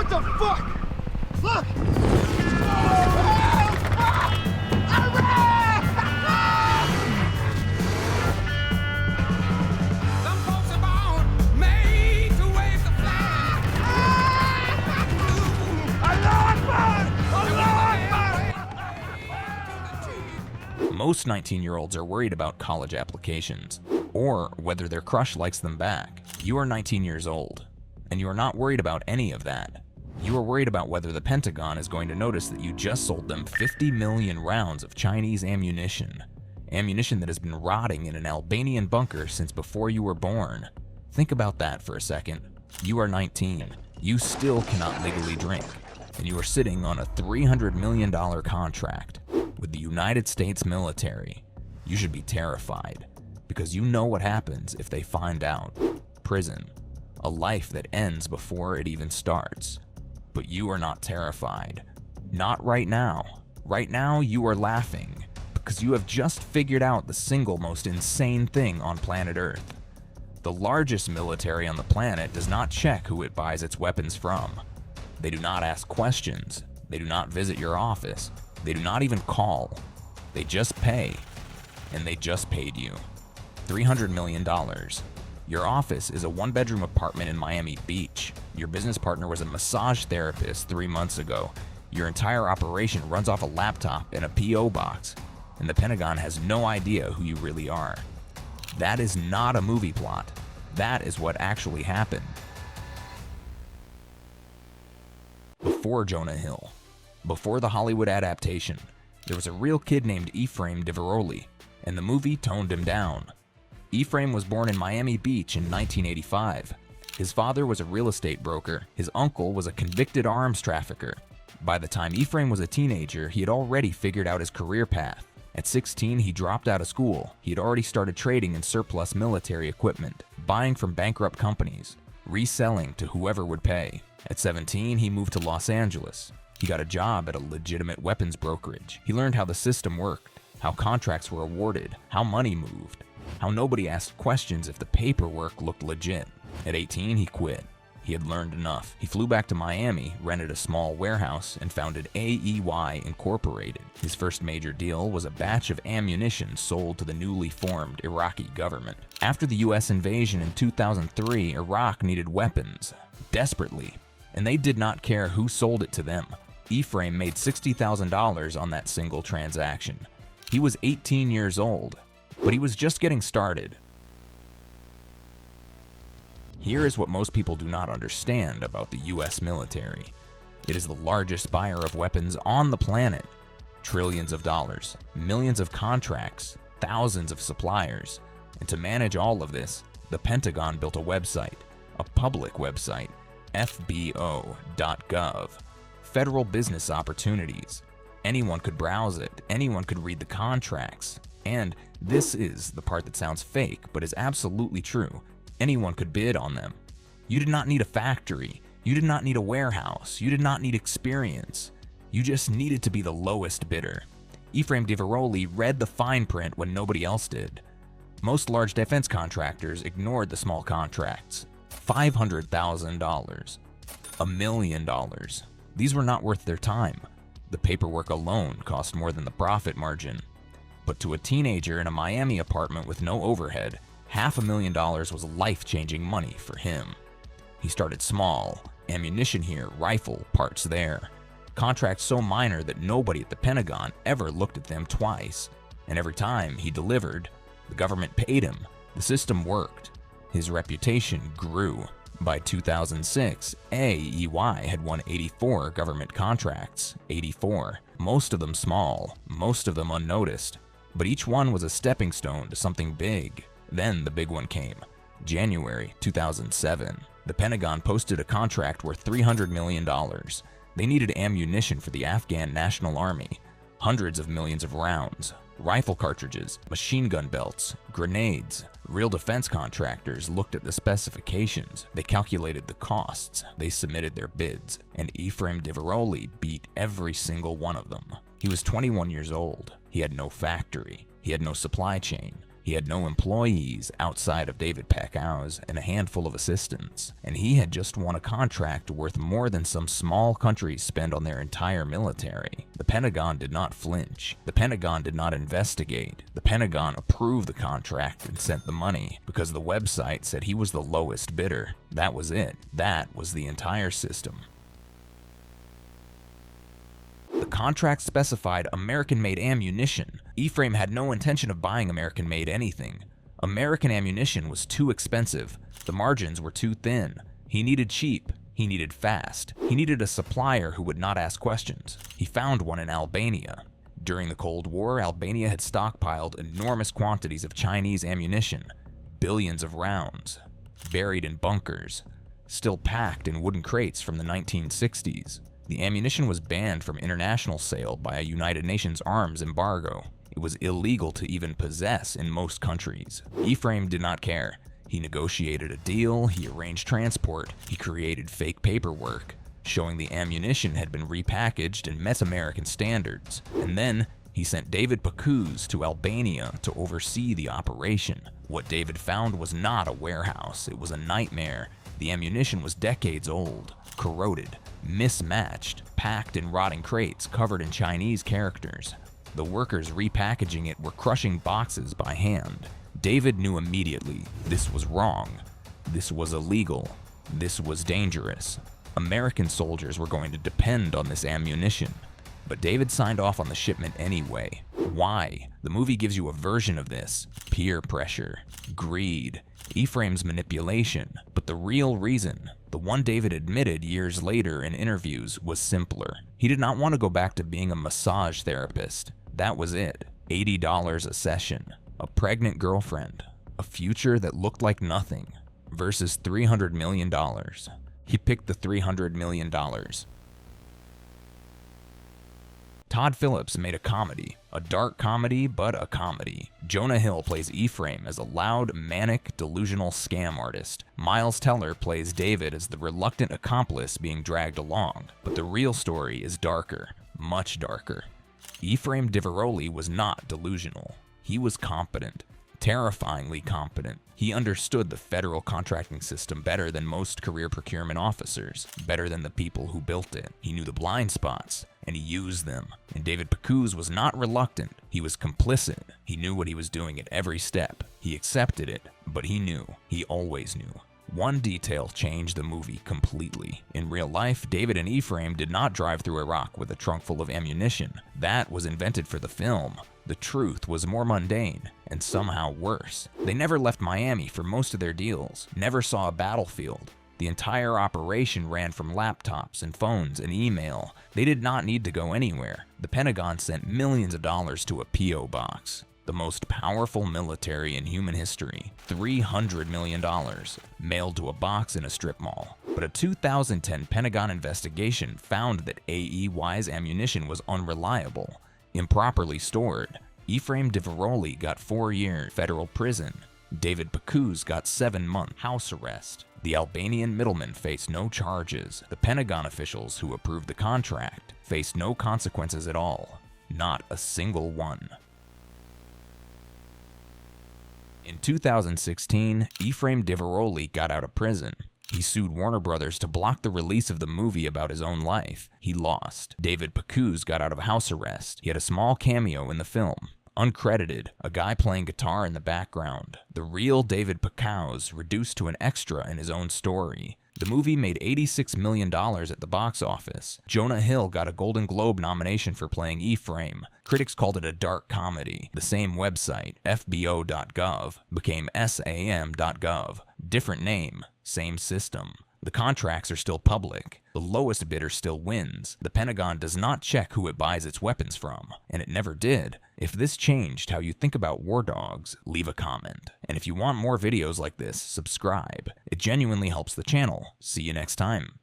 What the fuck? Look! Some folks are born made to wave the flag. Most 19-year-olds are worried about college applications, or whether their crush likes them back. You are 19 years old, and you are not worried about any of that. You are worried about whether the Pentagon is going to notice that you just sold them 50 million rounds of Chinese ammunition. Ammunition that has been rotting in an Albanian bunker since before you were born. Think about that for a second. You are 19. You still cannot legally drink, and you are sitting on a $300 million contract with the United States military. You should be terrified, because you know what happens if they find out. Prison. A life that ends before it even starts. But you are not terrified. Not right now. Right now, you are laughing, because you have just figured out the single most insane thing on planet Earth. The largest military on the planet does not check who it buys its weapons from. They do not ask questions. They do not visit your office. They do not even call. They just pay. And they just paid you. $300 million. Your office is a one-bedroom apartment in Miami Beach. Your business partner was a massage therapist 3 months ago. Your entire operation runs off a laptop and a P.O. box, and the Pentagon has no idea who you really are. That is not a movie plot. That is what actually happened. Before Jonah Hill, before the Hollywood adaptation, there was a real kid named Efraim Diveroli, and the movie toned him down. Efraim was born in Miami Beach in 1985. His father was a real estate broker. His uncle was a convicted arms trafficker. By the time Efraim was a teenager, he had already figured out his career path. At 16, he dropped out of school. He had already started trading in surplus military equipment, buying from bankrupt companies, reselling to whoever would pay. At 17, he moved to Los Angeles. He got a job at a legitimate weapons brokerage. He learned how the system worked, how contracts were awarded, how money moved, how nobody asked questions if the paperwork looked legit. At 18, he quit. He had learned enough. He flew back to Miami, rented a small warehouse, and founded AEY Incorporated. His first major deal was a batch of ammunition sold to the newly formed Iraqi government. After the US invasion in 2003, Iraq needed weapons, desperately, and they did not care who sold it to them. Efraim made $60,000 on that single transaction. He was 18 years old, but he was just getting started. Here is what most people do not understand about the US military. It is the largest buyer of weapons on the planet. Trillions of dollars, millions of contracts, thousands of suppliers. And to manage all of this, the Pentagon built a website, a public website, fbo.gov. Federal business opportunities. Anyone could browse it, anyone could read the contracts. And this is the part that sounds fake, but is absolutely true. Anyone could bid on them. You did not need a factory. You did not need a warehouse. You did not need experience. You just needed to be the lowest bidder. Efraim Diveroli read the fine print when nobody else did. Most large defense contractors ignored the small contracts. $500,000. $1 million. These were not worth their time. The paperwork alone cost more than the profit margin. But to a teenager in a Miami apartment with no overhead, $500,000 was life-changing money for him. He started small, ammunition here, rifle, parts there. Contracts so minor that nobody at the Pentagon ever looked at them twice. And every time he delivered, the government paid him. The system worked. His reputation grew. By 2006, AEY had won 84 government contracts. 84. Most of them small, most of them unnoticed. But each one was a stepping stone to something big. Then the big one came. January 2007. The Pentagon posted a contract worth $300 million. They needed ammunition for the Afghan National Army. Hundreds of millions of rounds, rifle cartridges, machine gun belts, grenades. Real defense contractors looked at the specifications. They calculated the costs. They submitted their bids. And Efraim Diveroli beat every single one of them. He was 21 years old. He had no factory. He had no supply chain. He had no employees outside of David Packouz and a handful of assistants, and he had just won a contract worth more than some small countries spend on their entire military. The Pentagon did not flinch. The Pentagon did not investigate. The Pentagon approved the contract and sent the money because the website said he was the lowest bidder. That was it. That was the entire system. The contract specified American-made ammunition. Efraim had no intention of buying American-made anything. American ammunition was too expensive. The margins were too thin. He needed cheap. He needed fast. He needed a supplier who would not ask questions. He found one in Albania. During the Cold War, Albania had stockpiled enormous quantities of Chinese ammunition, billions of rounds, buried in bunkers, still packed in wooden crates from the 1960s. The ammunition was banned from international sale by a United Nations arms embargo. It was illegal to even possess in most countries. Efraim did not care. He negotiated a deal, he arranged transport, he created fake paperwork, showing the ammunition had been repackaged and met American standards. And then, he sent David Packouz to Albania to oversee the operation. What David found was not a warehouse, it was a nightmare. The ammunition was decades old, corroded, mismatched, packed in rotting crates covered in Chinese characters. The workers repackaging it were crushing boxes by hand. David knew immediately this was wrong. This was illegal. This was dangerous. American soldiers were going to depend on this ammunition. But David signed off on the shipment anyway. Why? The movie gives you a version of this. Peer pressure, greed, Efraim's manipulation. But the real reason, the one David admitted years later in interviews, was simpler. He did not want to go back to being a massage therapist. That was it. $80 a session. A pregnant girlfriend. A future that looked like nothing. Versus $300 million. He picked the $300 million. Todd Phillips made a comedy, a dark comedy, but a comedy. Jonah Hill plays Efraim as a loud, manic, delusional scam artist. Miles Teller plays David as the reluctant accomplice being dragged along. But the real story is darker, much darker. Efraim Diveroli was not delusional. He was competent, terrifyingly competent. He understood the federal contracting system better than most career procurement officers, better than the people who built it. He knew the blind spots, and he used them. And David Packouz was not reluctant. He was complicit. He knew what he was doing at every step. He accepted it, but he knew. He always knew. One detail changed the movie completely. In real life, David and Efraim did not drive through Iraq with a trunk full of ammunition. That was invented for the film. The truth was more mundane, and somehow worse. They never left Miami for most of their deals, never saw a battlefield. The entire operation ran from laptops and phones and email. They did not need to go anywhere. The Pentagon sent millions of dollars to a P.O. box. The most powerful military in human history, $300 million, mailed to a box in a strip mall. But a 2010 Pentagon investigation found that AEY's ammunition was unreliable, improperly stored. Efraim Diveroli got 4 years federal prison. David Packouz got 7 months house arrest. The Albanian middleman faced no charges. The Pentagon officials who approved the contract faced no consequences at all. Not a single one. In 2016, Efraim Diveroli got out of prison. He sued Warner Brothers to block the release of the movie about his own life. He lost. David Packouz got out of house arrest. He had a small cameo in the film. Uncredited, a guy playing guitar in the background. The real David Packouz reduced to an extra in his own story. The movie made $86 million at the box office. Jonah Hill got a Golden Globe nomination for playing Efraim. Critics called it a dark comedy. The same website, fbo.gov, became sam.gov. Different name, same system. The contracts are still public. The lowest bidder still wins. The Pentagon does not check who it buys its weapons from, and it never did. If this changed how you think about war dogs, leave a comment. And if you want more videos like this, subscribe. It genuinely helps the channel. See you next time.